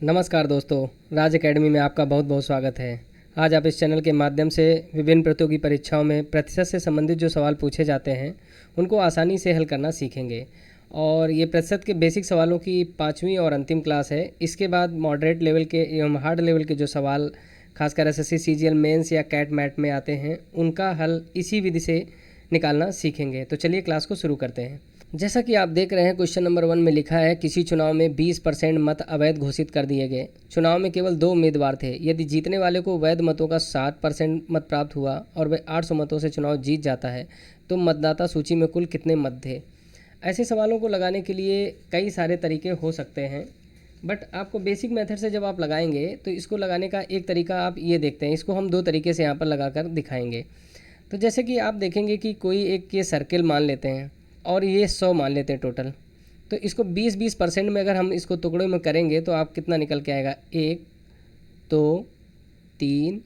नमस्कार दोस्तों, राज एकेडमी में आपका बहुत बहुत स्वागत है। आज आप इस चैनल के माध्यम से विभिन्न प्रतियोगी परीक्षाओं में प्रतिशत से संबंधित जो सवाल पूछे जाते हैं उनको आसानी से हल करना सीखेंगे। और ये प्रतिशत के बेसिक सवालों की 5वीं और अंतिम क्लास है। इसके बाद मॉडरेट लेवल के एवं हार्ड लेवल के जो सवाल खासकर एसएससी सीजीएल मेंस या कैट मैट में आते हैं उनका हल इसी विधि से निकालना सीखेंगे। तो चलिए क्लास को शुरू करते हैं। जैसा कि आप देख रहे हैं, क्वेश्चन नंबर 1 में लिखा है किसी चुनाव में 20% मत अवैध घोषित कर दिए गए। चुनाव में केवल 2 उम्मीदवार थे। यदि जीतने वाले को वैध मतों का 60% मत प्राप्त हुआ और वह 800 मतों से चुनाव जीत जाता है तो मतदाता सूची में कुल कितने मत थे। ऐसे सवालों को लगाने के लिए कई सारे तरीके हो सकते हैं, बट आपको बेसिक मेथड से जब आप लगाएंगे तो इसको लगाने का एक तरीका आप ये देखते हैं। इसको हम 2 तरीके से यहाँ पर लगा कर दिखाएंगे। तो जैसे कि आप देखेंगे कि कोई एक ये सर्किल मान लेते हैं और ये 100 मान लेते हैं टोटल। तो इसको 20% में अगर हम इसको टुकड़ों में करेंगे तो आप कितना निकल के आएगा, 1 2 3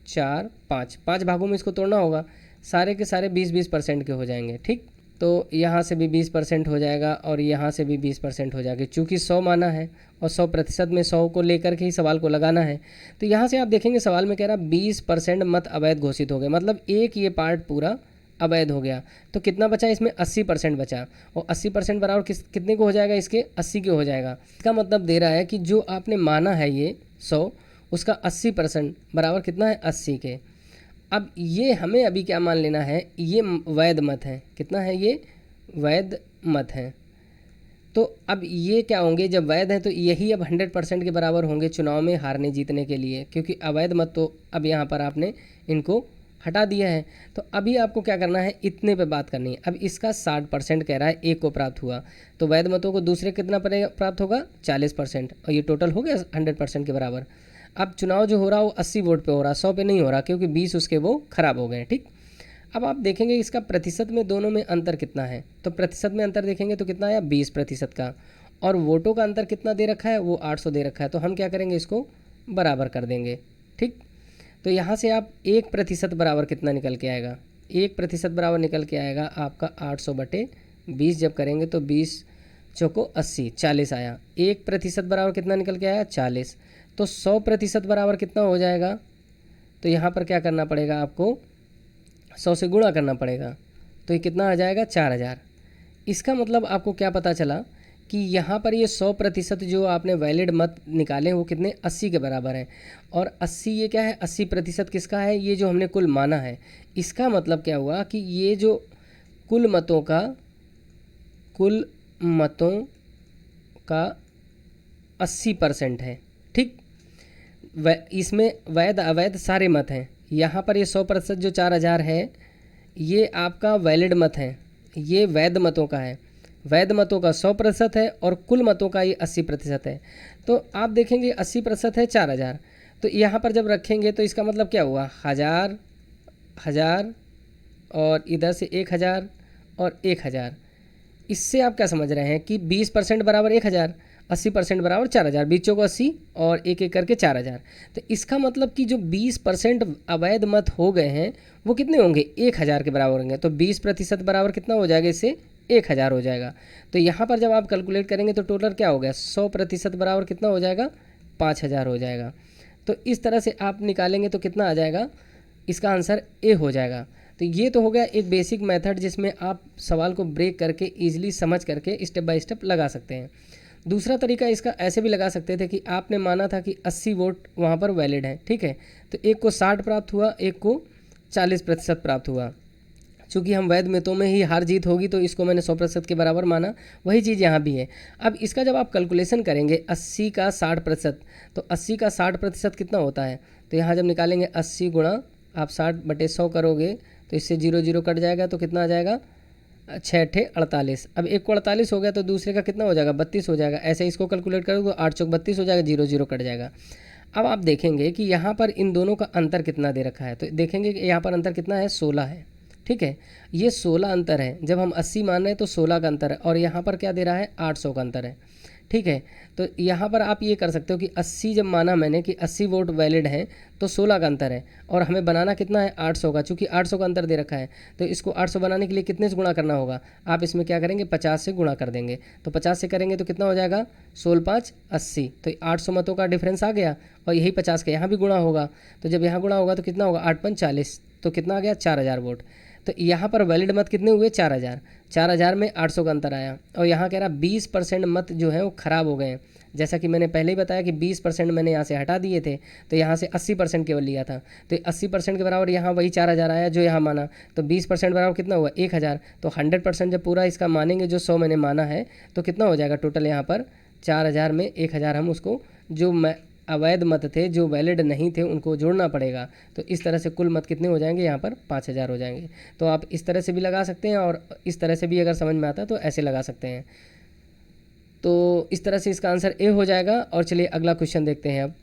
4 5 भागों में इसको तोड़ना होगा। सारे के सारे 20% के हो जाएंगे। ठीक, तो यहाँ से भी 20% हो जाएगा और यहाँ से भी 20% हो जाएगा। चूँकि 100 माना है और 100% में 100 को लेकर के ही सवाल को लगाना है। तो यहाँ से आप देखेंगे सवाल में कह रहा 20% मत अवैध घोषित हो गए, मतलब एक ये पार्ट पूरा अवैध हो गया। तो कितना बचा इसमें, 80% बचा। और 80% बराबर कितने को हो जाएगा, इसके 80 के हो जाएगा। इसका मतलब दे रहा है कि जो आपने माना है ये 100, उसका 80% बराबर कितना है, 80 के। अब ये हमें अभी क्या मान लेना है, ये वैध मत है। कितना है, ये वैध मत है। तो अब ये क्या होंगे, जब वैध हैं तो यही अब 100% के बराबर होंगे चुनाव में हारने जीतने के लिए, क्योंकि अवैध मत तो अब यहाँ पर आपने इनको हटा दिया है। तो अभी आपको क्या करना है, इतने पे बात करनी है। अब इसका 60% कह रहा है, एक को प्राप्त हुआ, तो वैध मतों को दूसरे कितना प्राप्त होगा, 40%, और ये टोटल हो गया 100% के बराबर। अब चुनाव जो हो रहा है वो 80 वोट पे हो रहा है, 100 पे नहीं हो रहा, क्योंकि 20 उसके वो खराब हो गए। ठीक, अब आप देखेंगे इसका प्रतिशत में दोनों में अंतर कितना है। तो प्रतिशत में अंतर देखेंगे तो कितना आया, 20% का। और वोटों का अंतर कितना दे रखा है, वो 800 दे रखा है। तो हम क्या करेंगे, इसको बराबर कर देंगे। ठीक, तो यहाँ से आप 1% बराबर कितना निकल के आएगा, 1% बराबर निकल के आएगा आपका 800/20। जब करेंगे तो 20 चौको 80, 40 आया। 1% बराबर कितना निकल के आया, 40। तो 100% बराबर कितना हो जाएगा, तो यहाँ पर क्या करना पड़ेगा, आपको 100 से गुणा करना पड़ेगा। तो ये कितना आ जाएगा, 4000। इसका मतलब आपको क्या पता चला कि यहाँ पर ये 100% जो आपने वैलिड मत निकाले वो कितने, 80 के बराबर है। और 80 ये क्या है, 80% किसका है, ये जो हमने कुल माना है। इसका मतलब क्या हुआ कि ये जो कुल मतों का 80% है। ठीक, इसमें वैध अवैध सारे मत हैं। यहाँ पर ये 100% जो 4000 है ये आपका वैलिड मत है, ये वैध मतों का है। वैध मतों का 100% है और कुल मतों का ये 80% है। तो आप देखेंगे 80% है 4000, तो यहाँ पर जब रखेंगे तो इसका मतलब क्या हुआ, 1000 और इधर से 1000 और 1000। इससे आप क्या समझ रहे हैं कि 20% बराबर 1000, 80% बराबर 4000, बीचों को 80 और एक एक करके 4000। तो इसका मतलब कि जो 20% अवैध मत हो गए हैं वो कितने होंगे, 1000 के बराबर होंगे। तो 20% बराबर कितना हो जाएगा, इससे 1000 हो जाएगा। तो यहाँ पर जब आप कैलकुलेट करेंगे तो टोटल क्या हो गया, 100% बराबर कितना हो जाएगा, 5000 हो जाएगा। तो इस तरह से आप निकालेंगे तो कितना आ जाएगा, इसका आंसर ए हो जाएगा। तो ये तो हो गया एक बेसिक मेथड जिसमें आप सवाल को ब्रेक करके ईजिली समझ करके स्टेप बाय स्टेप लगा सकते हैं। दूसरा तरीका इसका ऐसे भी लगा सकते थे कि आपने माना था कि 80 वोट वहाँ पर वैलिड है। ठीक है, तो एक को 60 प्राप्त हुआ, एक को 40% प्राप्त हुआ। चूँकि हम वैध मतों में ही हार जीत होगी तो इसको मैंने 100% के बराबर माना। वही चीज़ यहाँ भी है। अब इसका जब आप कैलकुलेशन करेंगे 80 का 60%, तो 80 का 60% कितना होता है, तो यहाँ जब निकालेंगे 80 गुणा आप 60/100 करोगे तो इससे 0 0 कट जाएगा, तो कितना आ जाएगा, 6 48। अब एक को 48 हो गया तो दूसरे का कितना हो जाएगा, 32 हो जाएगा। ऐसे इसको कैलकुलेट करोगे तो 8 चौक 32 हो जाएगा, 0 0 कट जाएगा। अब आप देखेंगे कि यहाँ पर इन दोनों का अंतर कितना दे रखा है, तो देखेंगे कि यहाँ पर अंतर कितना है, 16 है। ठीक है, ये 16 अंतर है। जब हम 80 मान रहे हैं तो 16 का अंतर है, और यहाँ पर क्या दे रहा है, 800 का अंतर है। ठीक है। तो यहाँ पर आप ये कर सकते हो कि 80 जब माना मैंने कि 80 वोट वैलिड हैं तो 16 का अंतर है, और हमें बनाना कितना है 800 का, चूँकि 800 का अंतर दे रखा है तो इसको 800 बनाने के लिए कितने से गुणा करना होगा, आप इसमें क्या करेंगे 50 से गुणा कर देंगे। तो 50 से करेंगे तो कितना हो जाएगा 16 5 80, तो 800 मतों का डिफरेंस आ गया, और यही 50 का यहाँ भी गुणा होगा। तो जब यहाँ गुणा होगा तो कितना होगा 8 5 40, तो कितना आ गया 4000 वोट। तो यहाँ पर वैलिड मत कितने हुए 4000, 4000 में 800 का अंतर आया, और यहाँ कह रहा 20% मत जो है वो ख़राब हो गए हैं। जैसा कि मैंने पहले ही बताया कि 20% मैंने यहाँ से हटा दिए थे, तो यहाँ से 80% केवल लिया था, तो 80% के बराबर यहाँ वही 4000 आया जो यहाँ माना, तो 20% बराबर कितना हुआ 1000। तो 100% जब पूरा इसका मानेंगे जो 100 मैंने माना है तो कितना हो जाएगा टोटल यहाँ पर 4000 में 1000 हम उसको जो मैं अवैध मत थे जो वैलिड नहीं थे उनको जोड़ना पड़ेगा। तो इस तरह से कुल मत कितने हो जाएंगे यहाँ पर 5000 हो जाएंगे। तो आप इस तरह से भी लगा सकते हैं, और इस तरह से भी अगर समझ में आता है तो ऐसे लगा सकते हैं। तो इस तरह से इसका आंसर ए हो जाएगा। और चलिए अगला क्वेश्चन देखते हैं अब।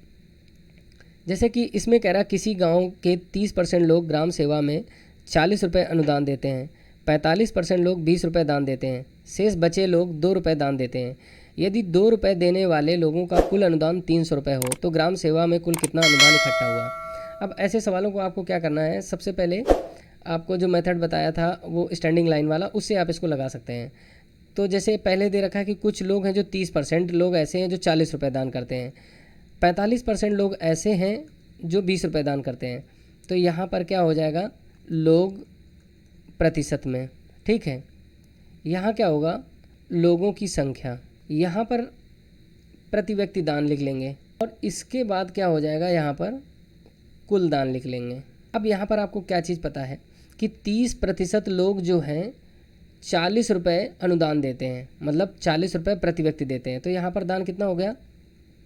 जैसे कि इसमें कह रहा किसी गांव के 30% लोग ग्राम सेवा में 40 रुपये अनुदान देते हैं, 45% लोग 20 रुपये दान देते हैं, शेष बचे लोग 2 रुपये दान देते हैं। यदि 2 रुपये देने वाले लोगों का कुल अनुदान 300 रुपये हो तो ग्राम सेवा में कुल कितना अनुदान इकट्ठा हुआ। अब ऐसे सवालों को आपको क्या करना है, सबसे पहले आपको जो मेथड बताया था वो स्टैंडिंग लाइन वाला, उससे आप इसको लगा सकते हैं। तो जैसे पहले दे रखा है कि कुछ लोग हैं जो 30% लोग ऐसे हैं जो 40 रुपये दान करते हैं, 45% लोग ऐसे हैं जो 20 रुपये दान करते हैं। तो यहाँ पर क्या हो जाएगा लोग प्रतिशत में, ठीक है। यहाँ क्या होगा लोगों की संख्या, यहाँ पर प्रति व्यक्ति दान लिख लेंगे, और इसके बाद क्या हो जाएगा यहाँ पर कुल दान लिख लेंगे। अब यहाँ पर आपको क्या चीज़ पता है कि 30% लोग जो हैं 40 रुपये अनुदान देते हैं, मतलब 40 रुपये प्रति व्यक्ति देते हैं, तो यहाँ पर दान कितना हो गया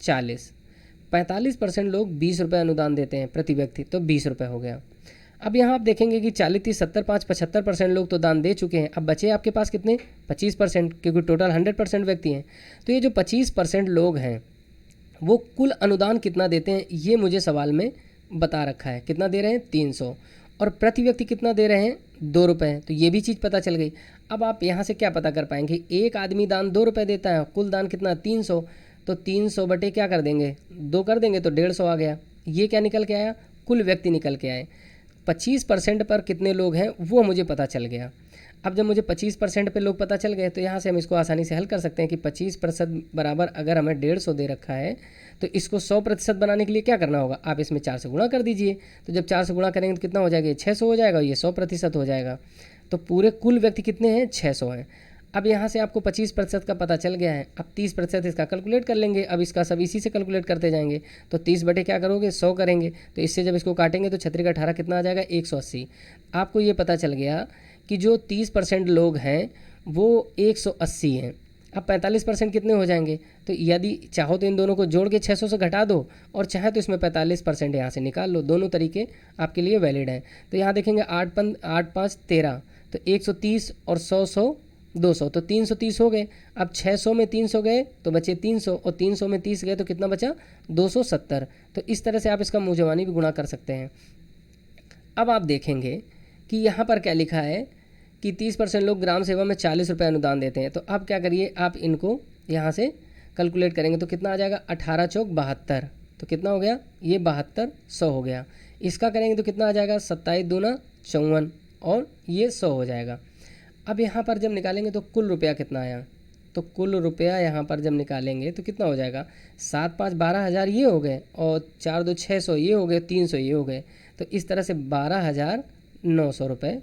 40। 45% लोग 20 रुपये अनुदान देते हैं प्रति व्यक्ति, तो 20 रुपये हो गया। अब यहाँ आप देखेंगे कि 40 30 70 5 75% लोग तो दान दे चुके हैं, अब बचे आपके पास कितने 25%, क्योंकि टोटल 100% व्यक्ति हैं। तो ये जो 25% लोग हैं वो कुल अनुदान कितना देते हैं ये मुझे सवाल में बता रखा है, कितना दे रहे हैं 300, और प्रति व्यक्ति कितना दे रहे हैं 2 रुपये, तो ये भी चीज़ पता चल गई। अब आप यहाँ से क्या पता कर पाएंगे, एक आदमी दान 2 रुपये देता है, कुल दान कितना 300, तो 300 बटे क्या कर देंगे 2 कर देंगे तो 150 आ गया। ये क्या निकल के आया कुल व्यक्ति निकल के आए। 25% पर कितने लोग हैं वो मुझे पता चल गया। अब जब मुझे 25% पे लोग पता चल गए तो यहाँ से हम इसको आसानी से हल कर सकते हैं कि 25% बराबर अगर हमें 150 दे रखा है तो इसको 100% बनाने के लिए क्या करना होगा, आप इसमें 4 से गुणा कर दीजिए। तो जब 4 से गुणा करेंगे तो कितना हो जाएगा 600 हो जाएगा, ये 100% हो जाएगा। तो पूरे कुल व्यक्ति कितने हैं 600 हैं। अब यहाँ से आपको 25% का पता चल गया है, अब 30% इसका कैलकुलेट कर लेंगे। अब इसका सब इसी से कैलकुलेट करते जाएंगे, तो 30 बटे क्या करोगे 100 करेंगे, तो इससे जब इसको काटेंगे तो 36 का 18 कितना आ जाएगा 180। आपको ये पता चल गया कि जो 30% लोग हैं वो 180 हैं। अब 45% कितने हो जाएंगे, तो यदि चाहो तो इन दोनों को जोड़ के 600 से घटा दो, और चाहे तो इसमें 45% यहाँ से निकाल लो, दोनों तरीके आपके लिए वैलिड हैं। तो यहाँ देखेंगे 8 5 13, तो 130 और 100 200, तो 330 हो गए। अब 600 में 300 गए तो बचे 300, और 300 में 30 गए तो कितना बचा 270। तो इस तरह से आप इसका मुंहजबानी भी गुणा कर सकते हैं। अब आप देखेंगे कि यहाँ पर क्या लिखा है कि 30% लोग ग्राम सेवा में 40 रुपये अनुदान देते हैं। तो अब क्या करिए आप इनको यहाँ से कैलकुलेट करेंगे तो कितना आ जाएगा 18 चौक 72, तो कितना हो गया ये 72 100 हो गया। इसका करेंगे तो कितना आ जाएगा 27 दूना 54, और ये 100 हो जाएगा। अब यहाँ पर जब निकालेंगे तो कुल रुपया कितना आया, तो कुल रुपया यहाँ पर जब निकालेंगे तो कितना हो जाएगा 7 5 12,000 ये हो गए, और 4 2 600 ये हो गए, 300 ये हो गए। तो इस तरह से 12,900 रुपये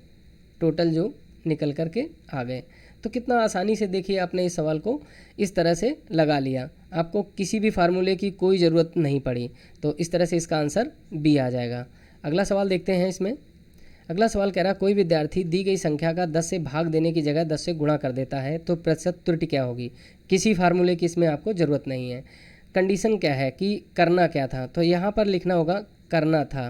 टोटल जो निकल कर के आ गए। तो कितना आसानी से देखिए आपने इस सवाल को इस तरह से लगा लिया, आपको किसी भी फार्मूले की कोई ज़रूरत नहीं पड़ी। तो इस तरह से इसका आंसर बी आ जाएगा। अगला सवाल देखते हैं। इसमें अगला सवाल कह रहा है कोई विद्यार्थी दी गई संख्या का 10 से भाग देने की जगह 10 से गुणा कर देता है तो प्रतिशत त्रुटि क्या होगी। किसी फार्मूले की इसमें आपको ज़रूरत नहीं है। कंडीशन क्या है कि करना क्या था, तो यहाँ पर लिखना होगा करना था।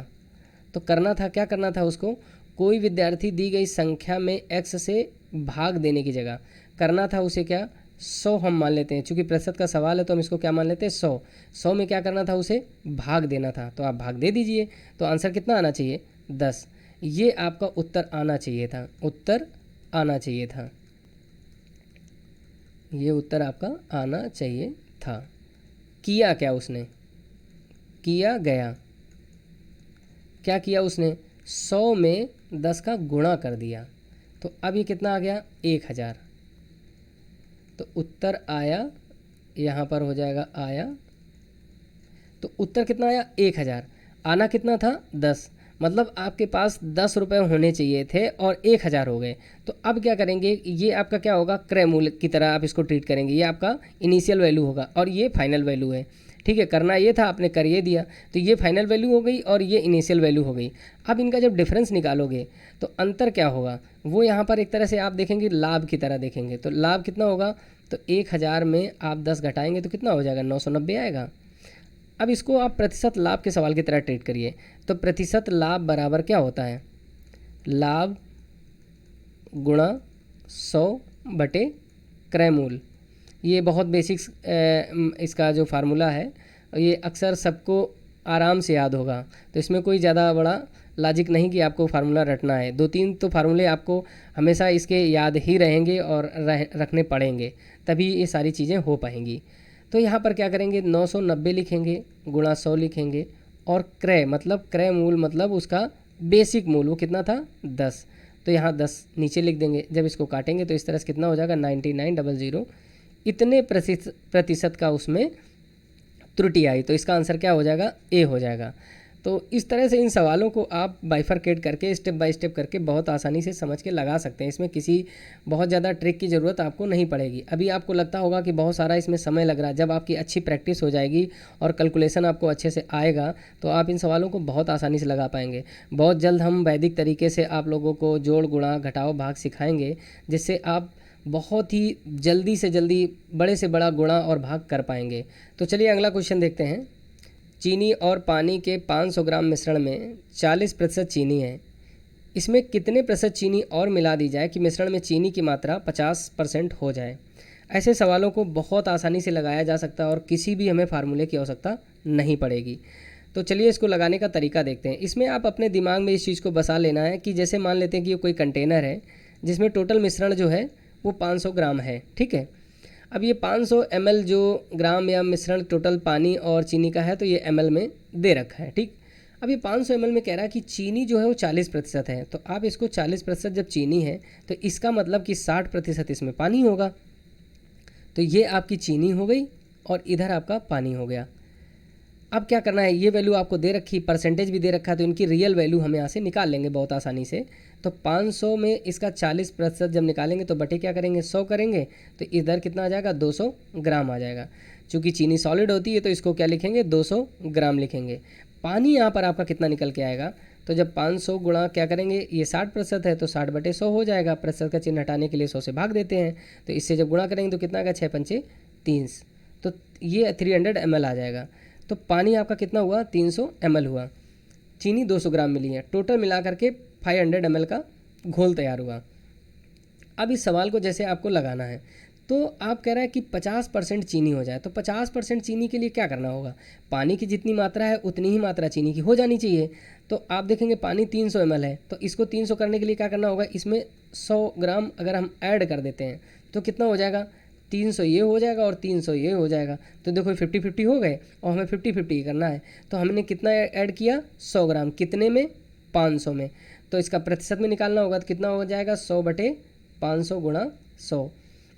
तो करना था, क्या करना था उसको, कोई विद्यार्थी दी गई संख्या में x से भाग देने की जगह करना था उसे क्या 100 हम मान लेते हैं, चूँकि प्रतिशत का सवाल है तो हम इसको क्या मान लेते हैं 100। 100 में क्या करना था उसे भाग देना था, तो आप भाग दे दीजिए। तो आंसर कितना आना चाहिए 10। ये आपका उत्तर आना चाहिए था, उत्तर आना चाहिए था। ये उत्तर आपका आना चाहिए था। किया क्या उसने, किया गया, क्या किया उसने, 100 में 10 का गुणा कर दिया, तो अब ये कितना आ गया, 1000। तो उत्तर आया, यहाँ पर हो जाएगा आया, तो उत्तर कितना आया, 1000। आना कितना था, 10, मतलब आपके पास 10 रुपये होने चाहिए थे और 1000 हो गए। तो अब क्या करेंगे, ये आपका क्या होगा, क्रय मूल्य की तरह आप इसको ट्रीट करेंगे। ये आपका इनिशियल वैल्यू होगा और ये फाइनल वैल्यू है। ठीक है, करना ये था, आपने कर ये दिया, तो ये फाइनल वैल्यू हो गई और ये इनिशियल वैल्यू हो गई। अब इनका जब डिफरेंस निकालोगे तो अंतर क्या होगा, वो यहाँ पर एक तरह से आप देखेंगे लाभ की तरह देखेंगे। तो लाभ कितना होगा, तो 1000 में आप 10 घटाएंगे तो कितना हो जाएगा, 990 आएगा। अब इसको आप प्रतिशत लाभ के सवाल की तरह ट्रीट करिए। तो प्रतिशत लाभ बराबर क्या होता है, लाभ गुणा 100 बटे क्रय मूल। ये बहुत बेसिक्स इसका जो फार्मूला है ये अक्सर सबको आराम से याद होगा, तो इसमें कोई ज़्यादा बड़ा लॉजिक नहीं कि आपको फार्मूला रटना है। 2-3 तो फार्मूले आपको हमेशा इसके याद ही रहेंगे और रखने पड़ेंगे, तभी ये सारी चीज़ें हो पाएंगी। तो यहाँ पर क्या करेंगे, 990 लिखेंगे, गुणा 100 लिखेंगे, और क्रय मतलब क्रय मूल मतलब उसका बेसिक मूल वो कितना था, 10। तो यहाँ 10 नीचे लिख देंगे। जब इसको काटेंगे तो इस तरह से कितना हो जाएगा, 9900। इतने प्रतिशत का उसमें त्रुटि आई, तो इसका आंसर क्या हो जाएगा, ए हो जाएगा। तो इस तरह से इन सवालों को आप बाइफरकेट करके स्टेप बाय स्टेप करके बहुत आसानी से समझ के लगा सकते हैं। इसमें किसी बहुत ज़्यादा ट्रिक की ज़रूरत आपको नहीं पड़ेगी। अभी आपको लगता होगा कि बहुत सारा इसमें समय लग रहा है, जब आपकी अच्छी प्रैक्टिस हो जाएगी और कैलकुलेशन आपको अच्छे से आएगा तो आप इन सवालों को बहुत आसानी से लगा पाएंगे। बहुत जल्द हम वैदिक तरीके से आप लोगों को जोड़ गुणा घटाओ भाग सिखाएंगे, जिससे आप बहुत ही जल्दी से जल्दी बड़े से बड़ा गुणा और भाग कर पाएंगे। तो चलिए अगला क्वेश्चन देखते हैं। चीनी और पानी के 500 ग्राम मिश्रण में 40% चीनी है, इसमें कितने प्रतिशत चीनी और मिला दी जाए कि मिश्रण में चीनी की मात्रा 50% हो जाए। ऐसे सवालों को बहुत आसानी से लगाया जा सकता है और किसी भी हमें फार्मूले की आवश्यकता नहीं पड़ेगी। तो चलिए इसको लगाने का तरीका देखते हैं। इसमें आप अपने दिमाग में इस चीज़ को बसा लेना है कि जैसे मान लेते हैं कि ये कोई कंटेनर है जिसमें टोटल मिश्रण जो है वो 500 ग्राम है। ठीक है, अब ये 500 ml जो ग्राम या मिश्रण टोटल पानी और चीनी का है, तो ये ml में दे रखा है। ठीक, अब ये 500 ml में कह रहा है कि चीनी जो है वो 40% है, तो आप इसको 40% जब चीनी है तो इसका मतलब कि 60% इसमें पानी होगा। तो ये आपकी चीनी हो गई और इधर आपका पानी हो गया। अब क्या करना है, ये वैल्यू आपको दे रखी, परसेंटेज भी दे रखा है, तो इनकी रियल वैल्यू हम यहाँ से निकाल लेंगे बहुत आसानी से। तो 500 में इसका 40% जब निकालेंगे तो बटे क्या करेंगे, 100 करेंगे, तो इधर कितना आ जाएगा, 200 ग्राम आ जाएगा। चूँकि चीनी सॉलिड होती है तो इसको क्या लिखेंगे, 200 ग्राम लिखेंगे। पानी यहाँ पर आपका कितना निकल के आएगा, तो जब 500 गुणा क्या करेंगे, ये 60% है तो 60 बटे 100 हो जाएगा। प्रतिशत का चिन्ह हटाने के लिए 100 से भाग देते हैं, तो इससे जब गुणा करेंगे तो कितना आएगा, 6 पंचे 30, तो ये 300 ml आ जाएगा। तो पानी आपका कितना हुआ, 300 ml हुआ, चीनी 200 ग्राम मिली है, टोटल मिला करके 500 ml का घोल तैयार हुआ। अब इस सवाल को जैसे आपको लगाना है, तो आप कह रहा है कि 50% चीनी हो जाए, तो 50% चीनी के लिए क्या करना होगा, पानी की जितनी मात्रा है उतनी ही मात्रा चीनी की हो जानी चाहिए। तो आप देखेंगे पानी 300 ml है, तो इसको 300 करने के लिए क्या करना होगा, इसमें 100 ग्राम अगर हम ऐड कर देते हैं तो कितना हो जाएगा, 300 ये हो जाएगा और 300 ये हो जाएगा। तो देखो 50-50 हो गए और हमें 50-50 करना है, तो हमने कितना ऐड किया, 100 ग्राम, कितने में, 500 में। तो इसका प्रतिशत में निकालना होगा तो कितना हो जाएगा, 100 बटे 500 गुणा 100।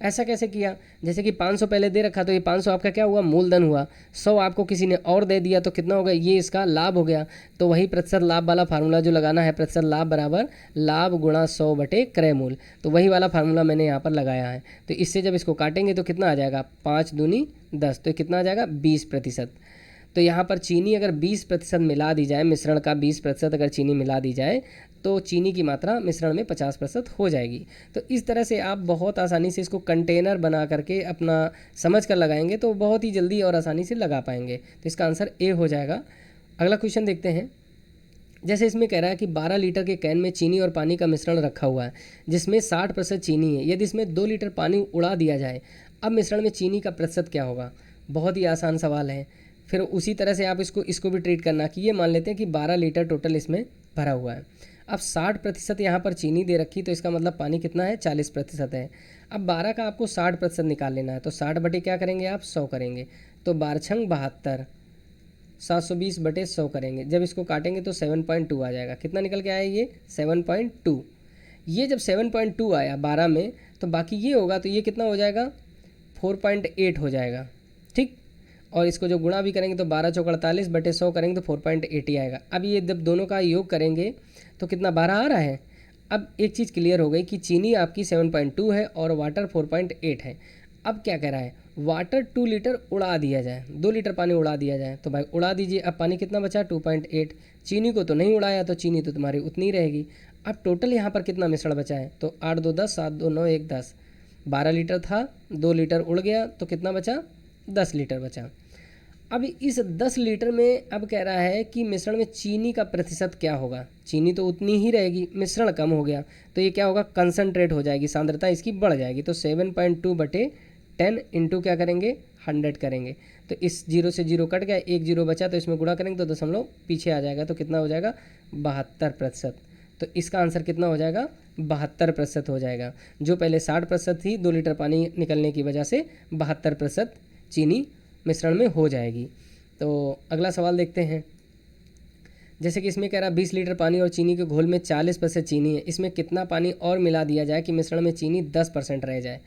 ऐसा कैसे किया, जैसे कि 500 पहले दे रखा, तो ये 500 आपका क्या हुआ, मूलधन हुआ, 100 आपको किसी ने और दे दिया तो कितना होगा, ये इसका लाभ हो गया। तो वही प्रतिशत लाभ वाला फार्मूला जो लगाना है, प्रतिशत लाभ बराबर लाभ गुणा 100 बटे क्रय मूल, तो वही वाला फार्मूला मैंने यहाँ पर लगाया है। तो इससे जब इसको काटेंगे तो कितना आ जाएगा, 5 दूनी 10, तो कितना आ जाएगा, 20%। तो यहाँ पर चीनी अगर 20% मिला दी जाए, मिश्रण का 20% अगर चीनी मिला दी जाए तो चीनी की मात्रा मिश्रण में 50% हो जाएगी। तो इस तरह से आप बहुत आसानी से इसको कंटेनर बना करके अपना समझ कर लगाएंगे तो बहुत ही जल्दी और आसानी से लगा पाएंगे। तो इसका आंसर ए हो जाएगा। अगला क्वेश्चन देखते हैं। जैसे इसमें कह रहा है कि 12 लीटर के कैन में चीनी और पानी का मिश्रण रखा हुआ है जिसमें 60% चीनी है, यदि इसमें 2 लीटर पानी उड़ा दिया जाए, अब मिश्रण में चीनी का प्रतिशत क्या होगा। बहुत ही आसान सवाल है। फिर उसी तरह से आप इसको भी ट्रीट करना कि ये मान लेते हैं कि 12 लीटर टोटल इसमें भरा हुआ है। अब 60% यहाँ पर चीनी दे रखी, तो इसका मतलब पानी कितना है, 40% है। अब 12 का आपको 60% निकाल लेना है, तो 60 बटे क्या करेंगे आप, 100 करेंगे। तो 12 छंग 72, 720 बटे 100 करेंगे। जब इसको काटेंगे तो 7.2 आ जाएगा। कितना निकल के आया ये, 7.2। ये जब 7.2 आया 12 में, तो बाकी ये होगा, तो ये कितना हो जाएगा, 4.8 हो जाएगा। ठीक, और इसको जो गुणा भी करेंगे तो 12 चौक 48 बटे 100 करेंगे तो 4.8 ही आएगा। अब ये जब दोनों का योग करेंगे तो कितना, 12 आ रहा है। अब एक चीज़ क्लियर हो गई कि चीनी आपकी 7.2 है और वाटर 4.8 है। अब क्या कह रहा है, वाटर 2 लीटर उड़ा दिया जाए, 2 लीटर पानी उड़ा दिया जाए। तो भाई उड़ा दीजिए। अब पानी कितना बचा, 2.8। चीनी को तो नहीं उड़ाया, तो चीनी तो तुम्हारी उतनी रहेगी। अब टोटल यहाँ पर कितना मिश्रण बचा है, तो 8 2 10, 7 2 9 1 10, 12 लीटर था, 2 लीटर उड़ गया, तो कितना बचा, 10 लीटर बचा। अब इस 10 लीटर में अब कह रहा है कि मिश्रण में चीनी का प्रतिशत क्या होगा। चीनी तो उतनी ही रहेगी, मिश्रण कम हो गया, तो ये क्या होगा, कंसनट्रेट हो जाएगी, सांद्रता इसकी बढ़ जाएगी। तो 7.2 बटे 10 इंटू क्या करेंगे, 100 करेंगे। तो इस 0 से 0 कट गया, 1 0 बचा, तो इसमें गुणा करेंगे तो दशमलव पीछे आ जाएगा, तो कितना हो जाएगा, 72%। तो इसका आंसर कितना हो जाएगा, 72% हो जाएगा। जो पहले 60% थी, 2 लीटर पानी निकलने की वजह से 72% चीनी मिश्रण में हो जाएगी। तो अगला सवाल देखते हैं। जैसे कि इसमें कह रहा है 20 लीटर पानी और चीनी के घोल में 40% चीनी है, इसमें कितना पानी और मिला दिया जाए कि मिश्रण में चीनी 10% रह जाए।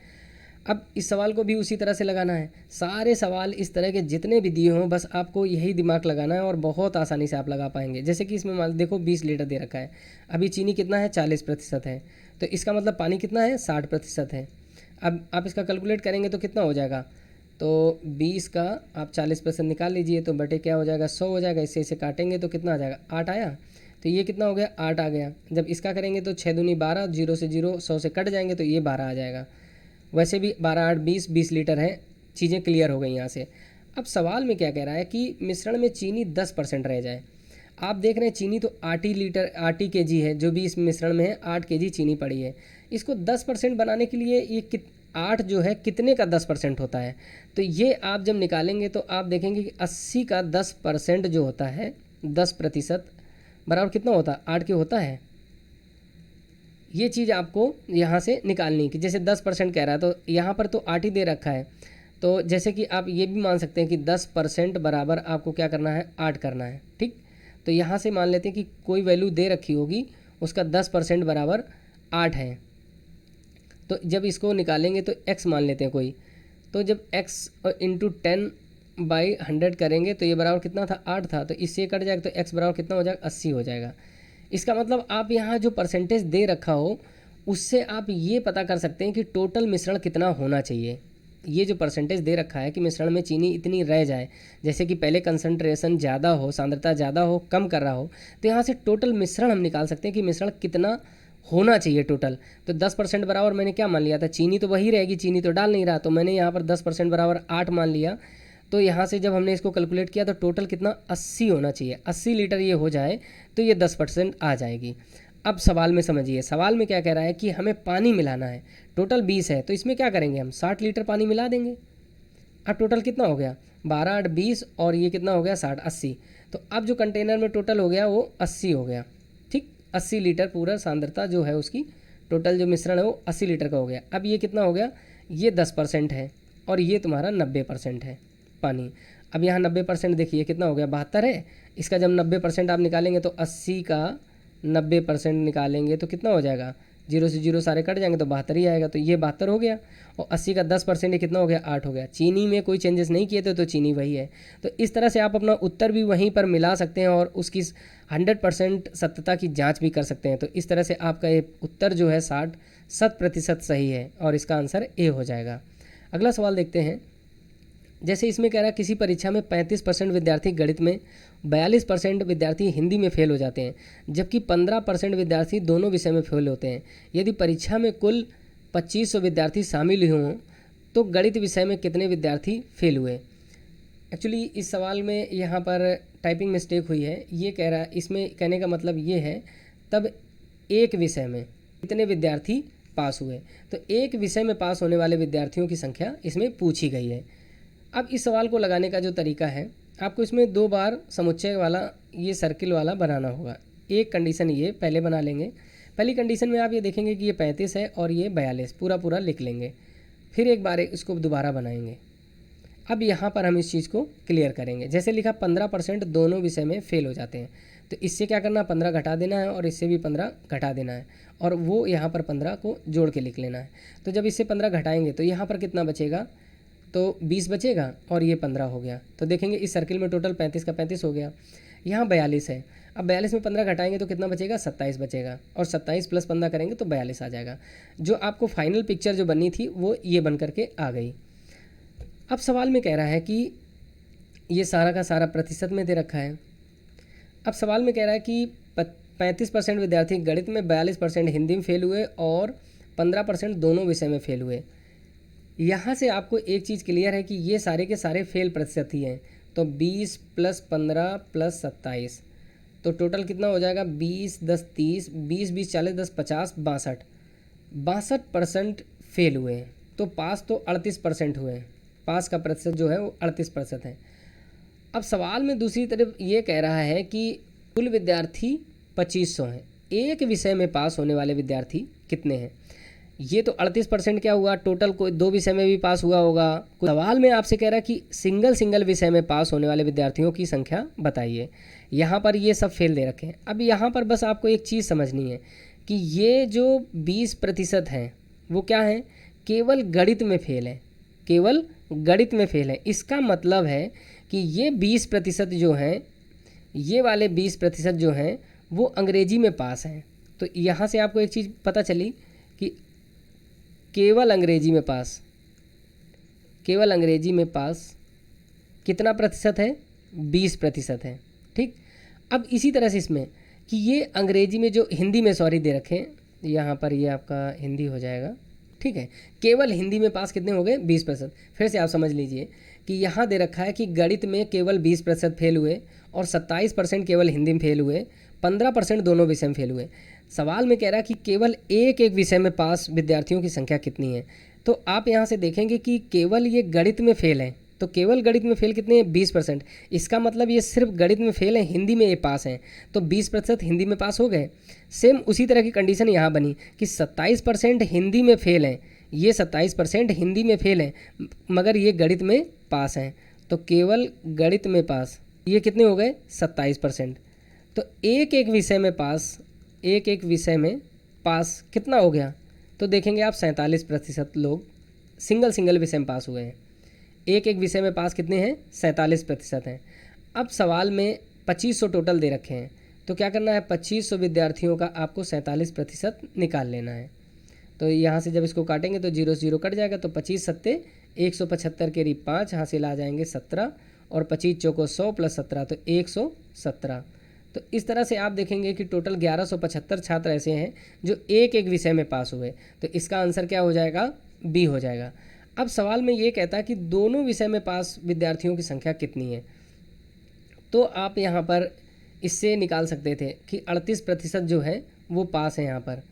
अब इस सवाल को भी उसी तरह से लगाना है। सारे सवाल इस तरह के जितने भी दिए हों, बस आपको यही दिमाग लगाना है और बहुत आसानी से आप लगा पाएंगे। जैसे कि इसमें मान देखो 20 लीटर दे रखा है, अभी चीनी कितना है, 40% है, तो इसका मतलब पानी कितना है, 60% है। अब आप इसका कैलकुलेट करेंगे तो कितना हो जाएगा, तो 20 का आप 40% निकाल लीजिए, तो बटे क्या हो जाएगा, 100 हो जाएगा। इससे इसे काटेंगे तो कितना आ जाएगा, 8 आया। तो ये कितना हो गया, 8 आ गया। जब इसका करेंगे तो 6 दूनी 12, 0 से 0 100 से कट जाएंगे, तो ये 12 आ जाएगा। वैसे भी 12 8 20, 20 लीटर है। चीज़ें क्लियर हो गई यहाँ से। अब सवाल में क्या कह रहा है कि मिश्रण में चीनी 10% रह जाए। आप देख रहे हैं चीनी तो 8 kg है, जो भी इस मिश्रण में है 8 kg चीनी पड़ी है। इसको 10% बनाने के लिए ये 8 जो है कितने का 10% होता है, तो ये आप जब निकालेंगे तो आप देखेंगे कि 80 का 10% जो होता है, 10% बराबर कितना होता है, 8 के होता है। ये चीज़ आपको यहाँ से निकालनी कि जैसे 10% कह रहा है, तो यहाँ पर तो 8 ही दे रखा है, तो जैसे कि आप ये भी मान सकते हैं कि 10% बराबर आपको क्या करना है, 8 करना है। ठीक, तो यहाँ से मान लेते हैं कि कोई वैल्यू दे रखी होगी, उसका 10% बराबर 8 है। तो जब इसको निकालेंगे तो x मान लेते हैं कोई, तो जब x इंटू 10/100 करेंगे तो ये बराबर कितना था, 8 था, तो इससे कट जाएगा, तो x बराबर कितना हो जाएगा, 80 हो जाएगा। इसका मतलब आप यहाँ जो परसेंटेज दे रखा हो उससे आप ये पता कर सकते हैं कि टोटल मिश्रण कितना होना चाहिए। ये जो परसेंटेज दे रखा है कि मिश्रण में चीनी इतनी रह जाए, जैसे कि पहले कंसंट्रेशन ज़्यादा हो, सांद्रता ज़्यादा हो, कम कर रहा हो, तो यहाँ से टोटल मिश्रण हम निकाल सकते हैं कि मिश्रण कितना होना चाहिए टोटल। तो 10% बराबर मैंने क्या मान लिया था, चीनी तो वही रहेगी, चीनी तो डाल नहीं रहा, तो मैंने यहाँ पर 10% बराबर 8 मान लिया। तो यहाँ से जब हमने इसको कैलकुलेट किया तो टोटल कितना, 80 होना चाहिए। 80 लीटर ये हो जाए तो ये 10% आ जाएगी। अब सवाल में समझिए, सवाल में क्या कह रहा है कि हमें पानी मिलाना है, टोटल 20 है, तो इसमें क्या करेंगे हम, 60 लीटर पानी मिला देंगे। अब टोटल कितना हो गया, 12 8 20 और ये कितना हो गया, 60 80। तो अब जो कंटेनर में टोटल हो गया वो 80 हो गया। ठीक, 80 लीटर पूरा सांद्रता जो है उसकी, टोटल जो मिश्रण है वो 80 लीटर का हो गया। अब ये कितना हो गया, ये 10% है और ये तुम्हारा 90% है पानी। अब यहाँ 90% देखिए कितना हो गया, 72 है। इसका जब 90% आप निकालेंगे तो 80 का 90% निकालेंगे तो कितना हो जाएगा, 0 से 0 सारे कट जाएंगे तो 72 ही आएगा। तो ये 72 हो गया और 80 का 10% ये कितना हो गया, 8 हो गया। चीनी में कोई चेंजेस नहीं किए थे तो चीनी वही है। तो इस तरह से आप अपना उत्तर भी वहीं पर मिला सकते हैं और उसकी 100% सत्यता की जाँच भी कर सकते हैं। तो इस तरह से आपका ये उत्तर जो है 60% सही है और इसका आंसर ए हो जाएगा। अगला सवाल देखते हैं। जैसे इसमें कह रहा है किसी परीक्षा में 35% विद्यार्थी गणित में, 42% विद्यार्थी हिंदी में फेल हो जाते हैं, जबकि 15% विद्यार्थी दोनों विषय में फेल होते हैं। यदि परीक्षा में कुल 2500 विद्यार्थी शामिल हों तो गणित विषय में कितने विद्यार्थी फेल हुए। एक्चुअली इस सवाल में यहाँ पर टाइपिंग मिस्टेक हुई है। ये कह रहा है, इसमें कहने का मतलब ये है तब एक विषय में कितने विद्यार्थी पास हुए, तो एक विषय में पास होने वाले विद्यार्थियों की संख्या इसमें पूछी गई है। अब इस सवाल को लगाने का जो तरीका है, आपको इसमें 2 बार समुच्चय वाला ये सर्किल वाला बनाना होगा। एक कंडीशन ये पहले बना लेंगे। पहली कंडीशन में आप ये देखेंगे कि ये 35 है और ये 42, पूरा पूरा लिख लेंगे। फिर एक बार इसको दोबारा बनाएंगे। अब यहाँ पर हम इस चीज़ को क्लियर करेंगे। जैसे लिखा 15% दोनों विषय में फेल हो जाते हैं, तो इससे क्या करना, 15 घटा देना है और इससे भी 15 घटा देना है और वो यहाँ पर 15 को जोड़ के लिख लेना है। तो जब इससे 15 घटाएंगे तो यहाँ पर कितना बचेगा, तो 20 बचेगा और ये 15 हो गया। तो देखेंगे इस सर्किल में टोटल 35 का 35 हो गया। यहाँ 42 है, अब 42 में 15 घटाएंगे तो कितना बचेगा, 27 बचेगा और 27 + 15 करेंगे तो 42 आ जाएगा। जो आपको फाइनल पिक्चर जो बनी थी वो ये बन करके आ गई। अब सवाल में कह रहा है कि ये सारा का सारा प्रतिशत में दे रखा है। अब सवाल में कह रहा है कि 35% विद्यार्थी गणित में, 42% हिंदी में फेल हुए और 15% दोनों विषय में फेल हुए। यहाँ से आपको एक चीज़ क्लियर है कि ये सारे के सारे फेल प्रतिशत ही हैं। तो 20 + 15 + 27 तो टोटल कितना हो जाएगा, 20 10 30, 20 20 40 10 50 62% फेल हुए हैं। तो पास तो 38% हुए हैं, पास का प्रतिशत जो है वो 38% है। अब सवाल में दूसरी तरफ ये कह रहा है कि कुल विद्यार्थी 2500 हैं, एक विषय में पास होने वाले विद्यार्थी कितने हैं। ये तो 38% क्या हुआ, टोटल कोई 2 विषय में भी पास हुआ होगा। सवाल में आपसे कह रहा है कि सिंगल विषय में पास होने वाले विद्यार्थियों की संख्या बताइए। यहाँ पर ये सब फेल दे रखे हैं। अब यहाँ पर बस आपको एक चीज़ समझनी है कि ये जो 20% हैं वो क्या है, केवल गणित में फेल है, केवल गणित में फेल है। इसका मतलब है कि ये 20% जो हैं, ये वाले 20% जो हैं वो अंग्रेजी में पास हैं। तो यहाँ से आपको एक चीज़ पता चली कि केवल अंग्रेजी में पास, केवल अंग्रेजी में पास कितना प्रतिशत है, 20% है। ठीक, अब इसी तरह से इसमें कि ये अंग्रेजी में जो हिंदी में सॉरी दे रखे हैं, यहाँ पर ये आपका हिंदी हो जाएगा। ठीक है, केवल हिंदी में पास कितने हो गए, 20%। फिर से आप समझ लीजिए कि यहाँ दे रखा है कि गणित में केवल 20% फेल हुए और 27% केवल हिंदी में फेल हुए, 15% दोनों विषय में फेल हुए। सवाल में कह रहा है कि केवल एक विषय में पास विद्यार्थियों की संख्या कितनी है। तो आप यहाँ से देखेंगे कि केवल ये गणित में फेल है, तो केवल गणित में फेल कितने हैं, 20%। इसका मतलब ये सिर्फ गणित में फेल है, हिंदी में ये पास हैं, तो 20% हिंदी में पास हो गए। सेम उसी तरह की कंडीशन यहाँ बनी कि 27% हिंदी में फेल हैं, ये 27% हिंदी में फेल हैं मगर ये गणित में पास हैं, तो केवल गणित में पास ये कितने हो गए, 27%। तो एक विषय में पास, एक विषय में पास कितना हो गया, तो देखेंगे आप 47% लोग सिंगल विषय में पास हुए हैं। एक विषय में पास कितने हैं, 47% हैं। अब सवाल में 2500 टोटल दे रखे हैं, तो क्या करना है, 2500 विद्यार्थियों का आपको 47% निकाल लेना है। तो यहाँ से जब इसको काटेंगे तो 0 से 0 कट जाएगा, तो 25 सत्ते 175 के री 5 हासिल आ जाएंगे 17 और 25 चौको 100 + 17 तो 117। तो इस तरह से आप देखेंगे कि टोटल 1175 छात्र ऐसे हैं जो एक विषय में पास हुए। तो इसका आंसर क्या हो जाएगा, बी हो जाएगा। अब सवाल में ये कहता है कि दोनों विषय में पास विद्यार्थियों की संख्या कितनी है। तो आप यहाँ पर इससे निकाल सकते थे कि 38% जो है वो पास है यहाँ पर।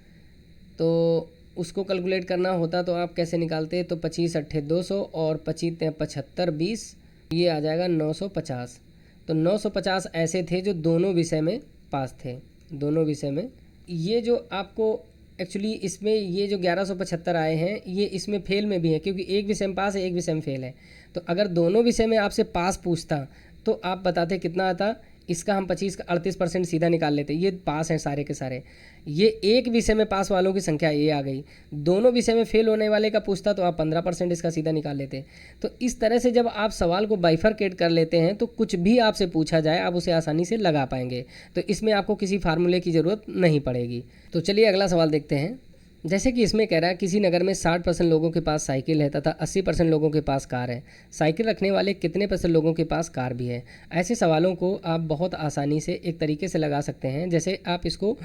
तो उसको कैलकुलेट करना होता तो आप कैसे निकालते, तो 25 8 200 और 25 75 20, ये आ जाएगा 950। तो 950 ऐसे थे जो दोनों विषय में पास थे, दोनों विषय में। ये जो आपको एक्चुअली इसमें ये जो 1175 आए हैं ये इसमें फेल में भी है, क्योंकि एक विषय में पास है, एक विषय में फेल है। तो अगर दोनों विषय में आपसे पास पूछता तो आप बताते कितना आता, इसका हम 25 का 38% सीधा निकाल लेते, ये पास हैं सारे के सारे। ये एक विषय में पास वालों की संख्या ये आ गई, दोनों विषय में फेल होने वाले का पूछता तो आप 15% इसका सीधा निकाल लेते। तो इस तरह से जब आप सवाल को बाइफरकेट कर लेते हैं तो कुछ भी आपसे पूछा जाए आप उसे आसानी से लगा पाएंगे। तो इसमें आपको किसी फार्मूले की ज़रूरत नहीं पड़ेगी। तो चलिए अगला सवाल देखते हैं। जैसे कि इसमें कह रहा है किसी नगर में 60% लोगों के पास साइकिल है तथा 80% लोगों के पास कार है, साइकिल रखने वाले कितने % लोगों के पास कार भी है। ऐसे सवालों को आप बहुत आसानी से एक तरीके से लगा सकते हैं। जैसे आप इसको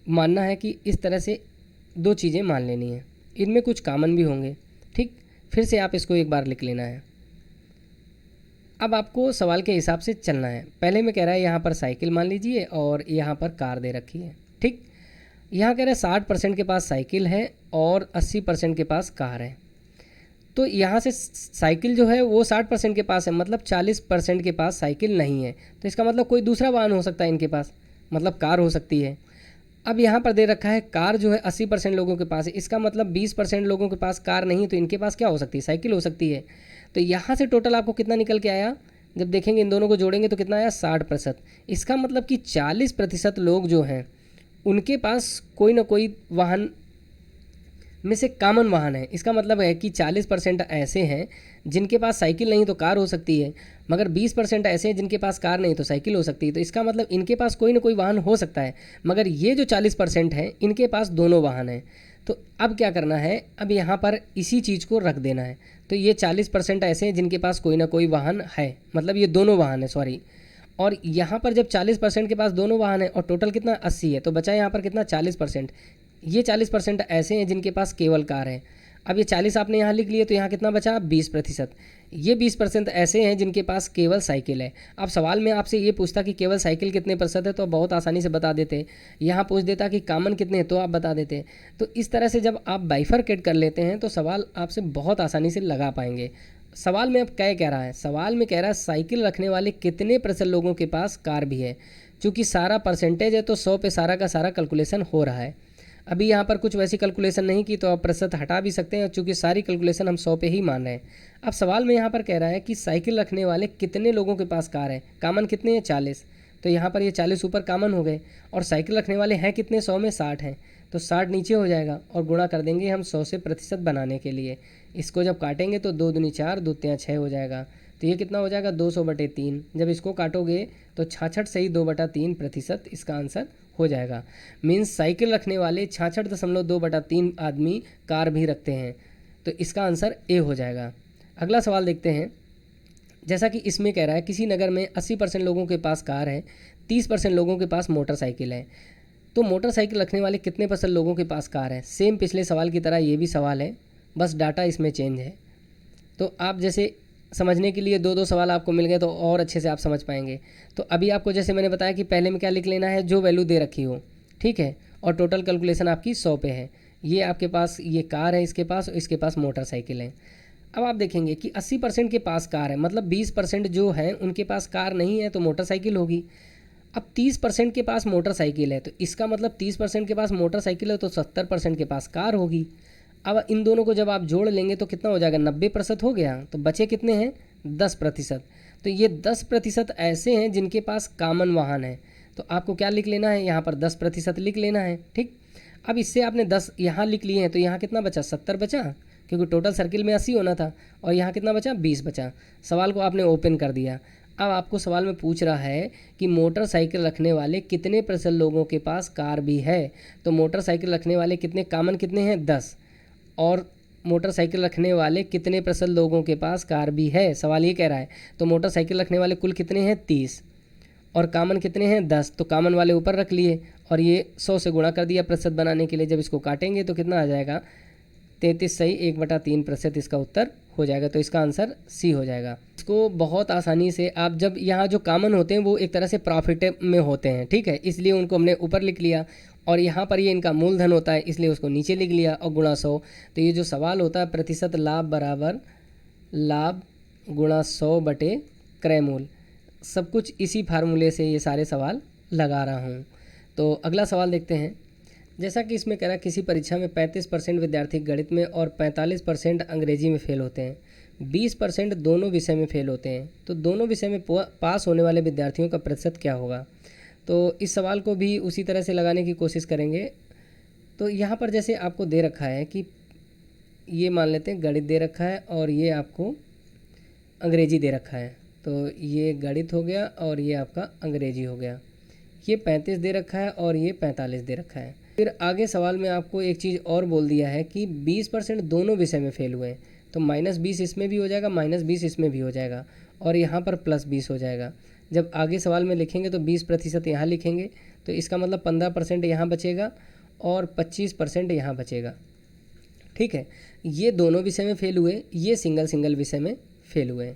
मानना है कि इस तरह से दो चीज़ें मान लेनी है, इनमें कुछ कॉमन भी होंगे। ठीक, फिर से आप इसको एक बार लिख लेना है। अब आपको सवाल के हिसाब से चलना है। पहले में कह रहा है यहाँ पर साइकिल मान लीजिए और यहाँ पर कार दे रखी है। ठीक, यहाँ कह रहा है 60% के पास साइकिल है और 80% के पास कार है। तो यहाँ से साइकिल जो है वो 60% के पास है, मतलब 40% के पास साइकिल नहीं है। तो इसका मतलब कोई दूसरा वाहन हो सकता है इनके पास। मतलब कार हो सकती है। अब यहाँ पर दे रखा है कार जो है 80% लोगों के पास है, इसका मतलब 20% लोगों के पास कार नहीं, तो इनके पास क्या हो सकती है, साइकिल हो सकती है। तो यहाँ से टोटल आपको कितना निकल के आया, जब देखेंगे इन दोनों को जोड़ेंगे तो कितना आया 60%। इसका मतलब कि 40% लोग जो हैं उनके पास कोई ना कोई वाहन में से कॉमन वाहन है। इसका मतलब है कि 40% ऐसे हैं जिनके पास साइकिल नहीं तो कार हो सकती है, मगर 20% ऐसे हैं जिनके पास कार नहीं तो साइकिल हो सकती है। तो इसका मतलब इनके पास कोई ना कोई वाहन हो सकता है, मगर ये जो 40% है इनके पास दोनों वाहन हैं। तो अब क्या करना है, अब यहाँ पर इसी चीज़ को रख देना है। तो ये 40% ऐसे हैं जिनके पास कोई ना कोई वाहन है, मतलब ये दोनों वाहन है, सॉरी। और यहाँ पर जब 40% के पास दोनों वाहन है और टोटल कितना 80 है, तो बचा यहाँ पर कितना 40%। ये 40% ऐसे हैं जिनके पास केवल कार है। अब ये 40 आपने यहाँ लिख लिए तो यहाँ कितना बचा 20%। ये 20% ऐसे हैं जिनके पास केवल साइकिल है। अब सवाल में आपसे ये पूछता कि केवल साइकिल कितने प्रतिशत है, तो बहुत आसानी से बता देते। यहाँ पूछ देता कि कॉमन कितने हैं, तो आप बता देते। तो इस तरह से जब आप बाइफरकेट कर लेते हैं तो सवाल आपसे बहुत आसानी से लगा पाएंगे। सवाल में अब क्या कह रहा है, सवाल में कह रहा है साइकिल रखने वाले कितने प्रतिशत लोगों के पास कार भी है। चूँकि सारा परसेंटेज है तो 100 पे सारा का सारा कैलकुलेशन हो रहा है। अभी यहाँ पर कुछ वैसी कैलकुलेशन नहीं की तो आप प्रतिशत हटा भी सकते हैं, चूँकि सारी कैलकुलेशन हम 100 पे ही मान रहे हैं। अब सवाल में यहाँ पर कह रहा है कि साइकिल रखने वाले कितने लोगों के पास कार है, कामन कितने हैं 40, तो यहाँ पर ये 40 ऊपर कामन हो गए। और साइकिल रखने वाले हैं कितने, 100 में 60 हैं, तो 60 नीचे हो जाएगा और गुणा कर देंगे हम 100 से प्रतिशत बनाने के लिए। इसको जब काटेंगे तो 2 दूनी 4, 2 तियाँ 6 हो जाएगा। तो ये कितना हो जाएगा 200/3। जब इसको काटोगे तो 66 से ही 2/3% इसका आंसर हो जाएगा। मीन्स साइकिल रखने वाले 66.2/3 आदमी कार भी रखते हैं, तो इसका आंसर ए हो जाएगा। अगला सवाल देखते हैं। जैसा कि इसमें कह रहा है किसी नगर में 80% लोगों के पास कार है, 30% लोगों के पास मोटरसाइकिल है, तो मोटरसाइकिल रखने वाले कितने % लोगों के पास कार है। सेम पिछले सवाल की तरह ये भी सवाल है, बस डाटा इसमें चेंज है। तो आप जैसे समझने के लिए 2-2 सवाल आपको मिल गए तो और अच्छे से आप समझ पाएंगे। तो अभी आपको जैसे मैंने बताया कि पहले में क्या लिख लेना है, जो वैल्यू दे रखी हो, ठीक है, और टोटल कैलकुलेशन आपकी 100 पे है। ये आपके पास ये कार है, इसके पास मोटरसाइकिल है। अब आप देखेंगे कि 80% के पास कार है, मतलब 20% जो है उनके पास कार नहीं है तो मोटरसाइकिल होगी। अब 30% के पास मोटरसाइकिल है, तो इसका मतलब 30% के पास मोटरसाइकिल है तो 70% के पास कार होगी। अब इन दोनों को जब आप जोड़ लेंगे तो कितना हो जाएगा 90% हो गया। तो बचे कितने हैं 10%। तो ये 10% ऐसे हैं जिनके पास कॉमन वाहन है, तो आपको क्या लिख लेना है, यहाँ पर 10% लिख लेना है। ठीक, अब इससे आपने 10 यहाँ लिख लिए हैं तो यहाँ कितना बचा 70 बचा, क्योंकि टोटल सर्किल में 80 होना था, और यहाँ कितना बचा 20 बचा। सवाल को आपने ओपन कर दिया। अब आपको सवाल में पूछ रहा है कि मोटरसाइकिल रखने वाले कितने % लोगों के पास कार भी है। तो मोटरसाइकिल रखने वाले कितने, कॉमन कितने हैं 10, और मोटरसाइकिल रखने वाले कितने % लोगों के पास कार भी है, सवाल ये कह रहा है। तो मोटरसाइकिल रखने वाले कुल कितने हैं 30, और कॉमन कितने हैं 10, तो कॉमन वाले ऊपर रख लिए और ये 100 से गुणा कर दिया प्रतिशत बनाने के लिए। जब इसको काटेंगे तो कितना आ जाएगा 33 सही 1/3% इसका उत्तर हो जाएगा। तो इसका आंसर सी हो जाएगा। इसको बहुत आसानी से आप, जब यहाँ जो कॉमन होते हैं वो एक तरह से प्रॉफिट में होते हैं, ठीक है, इसलिए उनको हमने ऊपर लिख लिया, और यहाँ पर ये इनका मूलधन होता है इसलिए उसको नीचे लिख लिया, और गुणा 100। तो ये जो सवाल होता है प्रतिशत लाभ बराबर लाभ गुणा 100/क्रय मूल, सब कुछ इसी फार्मूले से ये सारे सवाल लगा रहा हूँ। तो अगला सवाल देखते हैं। जैसा कि इसमें कह रहा है किसी परीक्षा में 35% विद्यार्थी गणित में और 45% अंग्रेजी में फेल होते हैं, 20% दोनों विषय में फेल होते हैं, तो दोनों विषय में पास होने वाले विद्यार्थियों का प्रतिशत क्या होगा। तो इस सवाल को भी उसी तरह से लगाने की कोशिश करेंगे। तो यहाँ पर जैसे आपको दे रखा है कि ये मान लेते हैं गणित दे रखा है और ये आपको अंग्रेजी दे रखा है, तो ये गणित हो गया और ये आपका अंग्रेजी हो गया। ये 35 दे रखा है और ये 45 दे रखा है। फिर आगे सवाल में आपको एक चीज़ और बोल दिया है कि 20% दोनों विषय में फेल हुए हैं, तो -20 इसमें भी हो जाएगा, -20 इसमें भी हो जाएगा, और यहाँ पर +20 हो जाएगा। जब आगे सवाल में लिखेंगे तो 20% यहाँ लिखेंगे, तो इसका मतलब 15% यहाँ बचेगा और 25% यहाँ बचेगा। ठीक है, ये दोनों विषय में फेल हुए, ये सिंगल विषय में फेल हुए।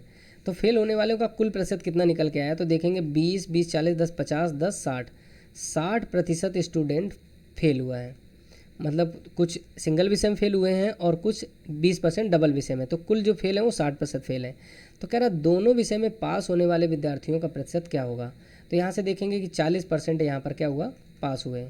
तो फेल होने वालों का कुल प्रतिशत कितना निकल के आया, तो देखेंगे 20, 20, 40, 10, 50, 10, 60, 60% स्टूडेंट फेल हुआ है। मतलब कुछ सिंगल विषय में फेल हुए हैं और कुछ 20% डबल विषय में, तो कुल जो फेल है वो 60% फेल है। तो कह रहा दोनों विषय में पास होने वाले विद्यार्थियों का प्रतिशत क्या होगा। तो यहाँ से देखेंगे कि 40% यहाँ पर क्या हुआ, पास हुए।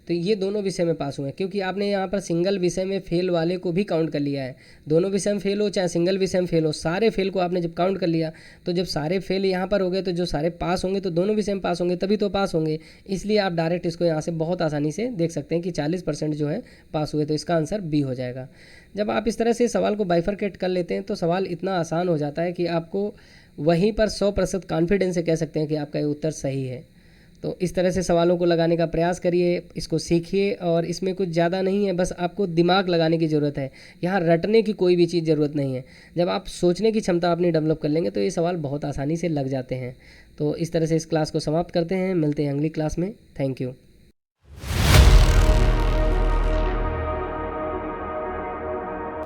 तो ये दोनों विषय में पास हुए हैं, क्योंकि आपने यहाँ पर सिंगल विषय में फेल वाले को भी काउंट कर लिया है। दोनों विषय में फेल हो चाहे सिंगल विषय में फेल हो, सारे फेल को आपने जब काउंट कर लिया, तो जब सारे फेल यहाँ पर हो गए तो जो सारे पास होंगे तो दोनों विषय में पास होंगे, तभी तो पास होंगे। इसलिए आप डायरेक्ट इसको यहाँ से बहुत आसानी से देख सकते हैं कि 40% जो है पास हुए, तो इसका आंसर बी हो जाएगा। जब आप इस तरह से सवाल को बाइफरकेट कर लेते हैं तो सवाल इतना आसान हो जाता है कि आपको वहीं पर 100% कॉन्फिडेंस से कह सकते हैं कि आपका ये उत्तर सही है। तो इस तरह से सवालों को लगाने का प्रयास करिए, इसको सीखिए, और इसमें कुछ ज़्यादा नहीं है, बस आपको दिमाग लगाने की ज़रूरत है। यहाँ रटने की कोई भी चीज़ ज़रूरत नहीं है। जब आप सोचने की क्षमता अपनी डेवलप कर लेंगे तो ये सवाल बहुत आसानी से लग जाते हैं। तो इस तरह से इस क्लास को समाप्त करते हैं, मिलते हैं अगली क्लास में। Thank you.